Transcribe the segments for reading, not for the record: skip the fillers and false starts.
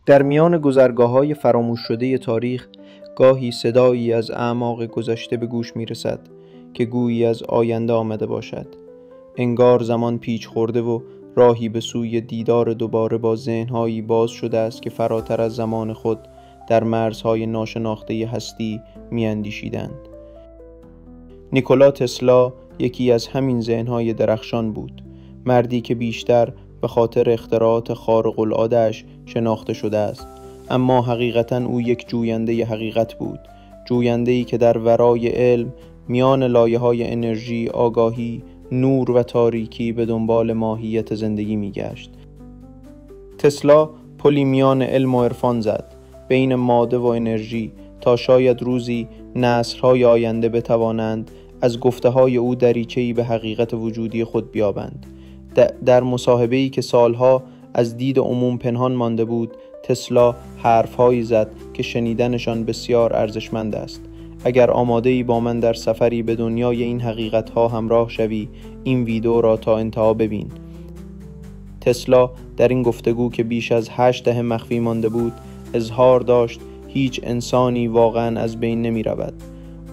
در میان گذرگاه‌های فراموش شده تاریخ گاهی صدایی از اعماق گذشته به گوش می‌رسد که گویی از آینده آمده باشد. انگار زمان پیچ خورده و راهی به سوی دیدار دوباره با ذهن‌هایی باز شده است که فراتر از زمان خود در مرزهای ناشناخته هستی می‌اندیشیدند. نیکولا تسلا یکی از همین ذهن‌های درخشان بود، مردی که بیشتر به خاطر اختراعات خارق‌العاده‌اش شناخته شده است، اما حقیقتاً او یک جوینده حقیقت بود، جوینده‌ای که در ورای علم، میان لایه‌های انرژی، آگاهی، نور و تاریکی به دنبال ماهیت زندگی می‌گشت. تسلا پلی میان علم و عرفان زد، بین ماده و انرژی، تا شاید روزی نسل‌های آینده بتوانند از گفته‌های او دریچه‌ای به حقیقت وجودی خود بیابند. در مصاحبه‌ای که سالها از دید عموم پنهان مانده بود، تسلا حرف‌هایی زد که شنیدنشان بسیار ارزشمند است. اگر آماده‌ای با من در سفری به دنیای این حقیقت‌ها همراه شوی، این ویدیو را تا انتها ببین. تسلا در این گفتگو که بیش از 8 دهه مخفی مانده بود، اظهار داشت هیچ انسانی واقعاً از بین نمی رود.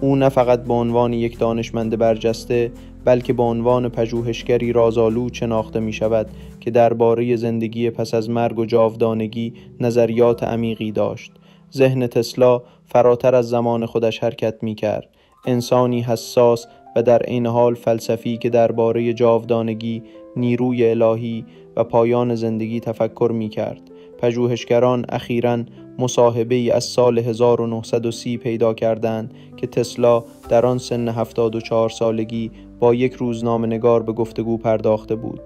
او نه فقط به عنوان یک دانشمند برجسته، بلکه به عنوان پژوهشگری رازآلود شناخته می شود که درباره زندگی پس از مرگ و جاودانگی نظریات عمیقی داشت. ذهن تسلا فراتر از زمان خودش حرکت می کرد. انسانی حساس و در عین حال فلسفی که درباره جاودانگی، نیروی الهی و پایان زندگی تفکر می کرد. پژوهشگران اخیراً مصاحبه‌ای از سال 1930 پیدا کردند که تسلا در آن سن 74 سالگی با یک روزنامه‌نگار به گفتگو پرداخته بود.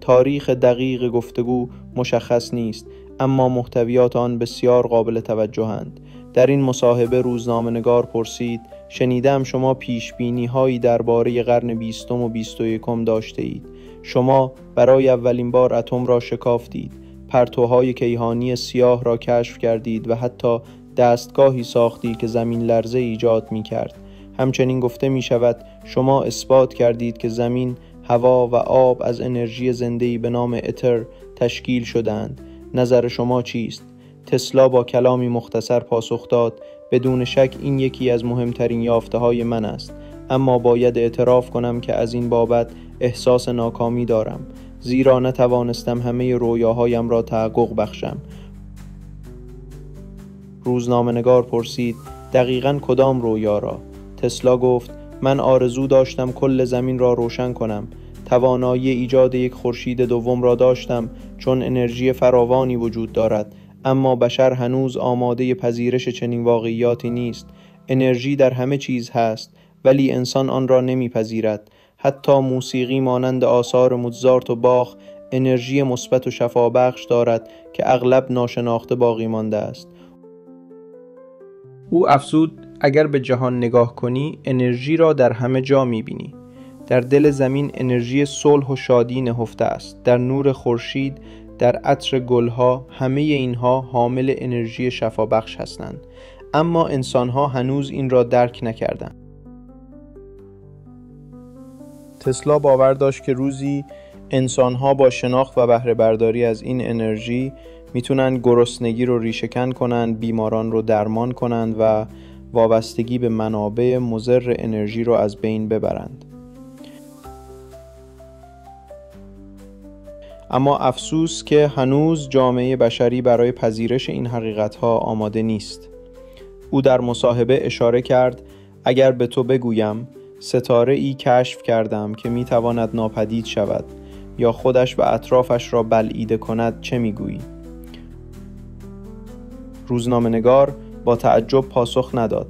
تاریخ دقیق گفتگو مشخص نیست، اما محتویات آن بسیار قابل توجه‌اند. در این مصاحبه روزنامه‌نگار پرسید: شنیدم شما پیشبینی‌هایی درباره قرن 20 و 21 داشته اید. شما برای اولین بار اتم را شکافتید، پرتوهای کیهانی سیاه را کشف کردید و حتی دستگاهی ساختید که زمین لرزه ایجاد می‌کرد. همچنین گفته می‌شود شما اثبات کردید که زمین، هوا و آب از انرژی زنده‌ای به نام اتر تشکیل شدند. نظر شما چیست؟ تسلا با کلامی مختصر پاسخ داد: بدون شک این یکی از مهمترین یافته‌های من است، اما باید اعتراف کنم که از این بابت احساس ناکامی دارم، زیرا نتوانستم همه رویاهایم را تحقق بخشم. روزنامه‌نگار پرسید: دقیقاً کدام رویا را؟ تسلا گفت: من آرزو داشتم کل زمین را روشن کنم. توانایی ایجاد یک خورشید دوم را داشتم، چون انرژی فراوانی وجود دارد، اما بشر هنوز آماده پذیرش چنین واقعیاتی نیست. انرژی در همه چیز هست، ولی انسان آن را نمیپذیرد. حتی موسیقی مانند آثار موزارت و باخ انرژی مثبت و شفابخش دارد که اغلب ناشناخته باقی مانده است. او افزود: اگر به جهان نگاه کنی، انرژی را در همه جا می‌بینی. در دل زمین انرژی صلح و شادی نهفته است. در نور خورشید، در عطر گلها، همه اینها حامل انرژی شفابخش هستند. اما انسان‌ها هنوز این را درک نکردند. تسلا باور داشت که روزی انسان‌ها با شناخت و بهره برداری از این انرژی میتونن گرسنگی رو ریشه‌کن کنن، بیماران رو درمان کنن و وابستگی به منابع مضر انرژی رو از بین ببرند. اما افسوس که هنوز جامعه بشری برای پذیرش این حقیقت‌ها آماده نیست. او در مصاحبه اشاره کرد: اگر به تو بگویم ستاره‌ای کشف کردم که میتواند ناپدید شود یا خودش و اطرافش را بلعیده کند، چه میگویی؟ روزنامه‌نگار با تعجب پاسخ نداد.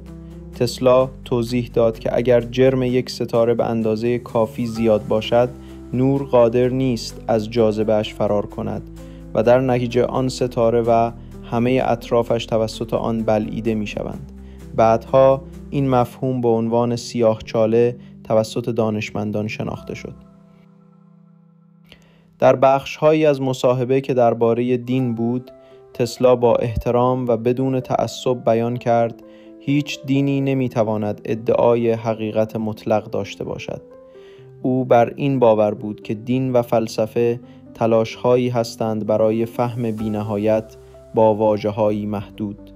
تسلا توضیح داد که اگر جرم یک ستاره به اندازه کافی زیاد باشد، نور قادر نیست از جاذبه‌اش فرار کند و در نتیجه آن ستاره و همه اطرافش توسط آن بلعیده می‌شوند. بعدها این مفهوم به عنوان سیاه‌چاله توسط دانشمندان شناخته شد. در بخش‌هایی از مصاحبه که درباره دین بود، تسلا با احترام و بدون تعصب بیان کرد: هیچ دینی نمی‌تواند ادعای حقیقت مطلق داشته باشد. او بر این باور بود که دین و فلسفه تلاش‌هایی هستند برای فهم بی‌نهایت با واژه‌هایی محدود.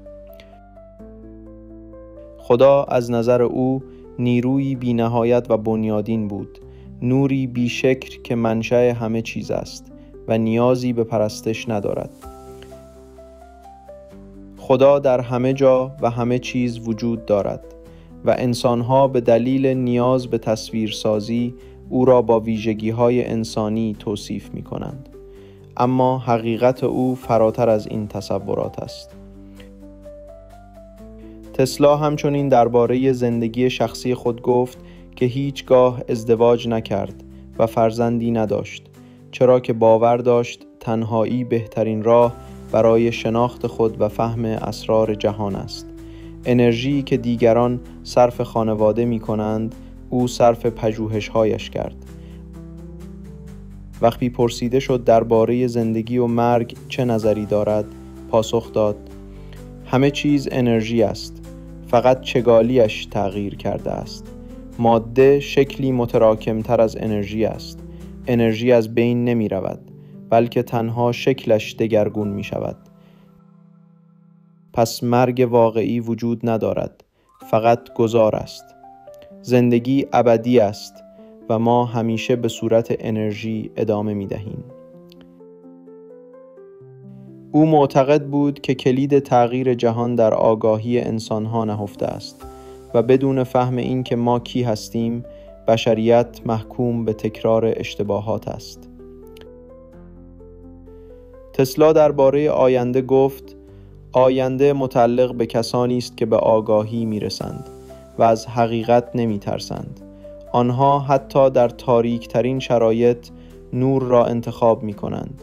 خدا از نظر او نیرویی بی‌نهایت و بنیادین بود، نوری بی‌شکل که منشأ همه چیز است و نیازی به پرستش ندارد. خدا در همه جا و همه چیز وجود دارد و انسان‌ها به دلیل نیاز به تصویرسازی او را با ویژگی‌های انسانی توصیف می‌کنند. اما حقیقت او فراتر از این تصورات است. تسلا همچنین درباره زندگی شخصی خود گفت که هیچگاه ازدواج نکرد و فرزندی نداشت، چرا که باور داشت تنهایی بهترین راه برای شناخت خود و فهم اسرار جهان است. انرژی که دیگران صرف خانواده می کنند، او صرف پژوهش‌هایش کرد. وقتی پرسیده شد درباره زندگی و مرگ چه نظری دارد، پاسخ داد: همه چیز انرژی است، فقط چگالیش تغییر کرده است. ماده شکلی متراکمتر از انرژی است. انرژی از بین نمی رود، بلکه تنها شکلش دگرگون می شود. پس مرگ واقعی وجود ندارد، فقط گذار است. زندگی ابدی است و ما همیشه به صورت انرژی ادامه می دهیم. او معتقد بود که کلید تغییر جهان در آگاهی انسانها نهفته است و بدون فهم این که ما کی هستیم، بشریت محکوم به تکرار اشتباهات است. تسلا درباره آینده گفت: آینده متعلق به کسانی است که به آگاهی میرسند و از حقیقت نمیترسند. آنها حتی در تاریک ترین شرایط نور را انتخاب می کنند.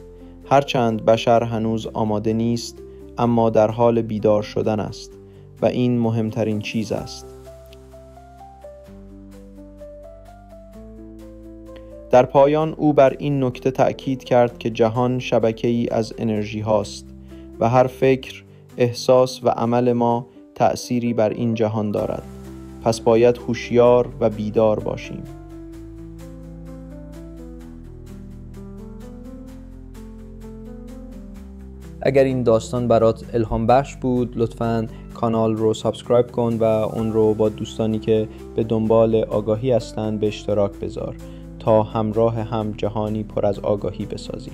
هرچند بشر هنوز آماده نیست، اما در حال بیدار شدن است و این مهمترین چیز است. در پایان او بر این نکته تأکید کرد که جهان شبکه‌ای از انرژی هاست و هر فکر، احساس و عمل ما تأثیری بر این جهان دارد. پس باید هوشیار و بیدار باشیم. اگر این داستان برات الهام بخش بود، لطفاً کانال رو سابسکرایب کن و اون رو با دوستانی که به دنبال آگاهی هستن به اشتراک بذار تا همراه هم جهانی پر از آگاهی بسازیم.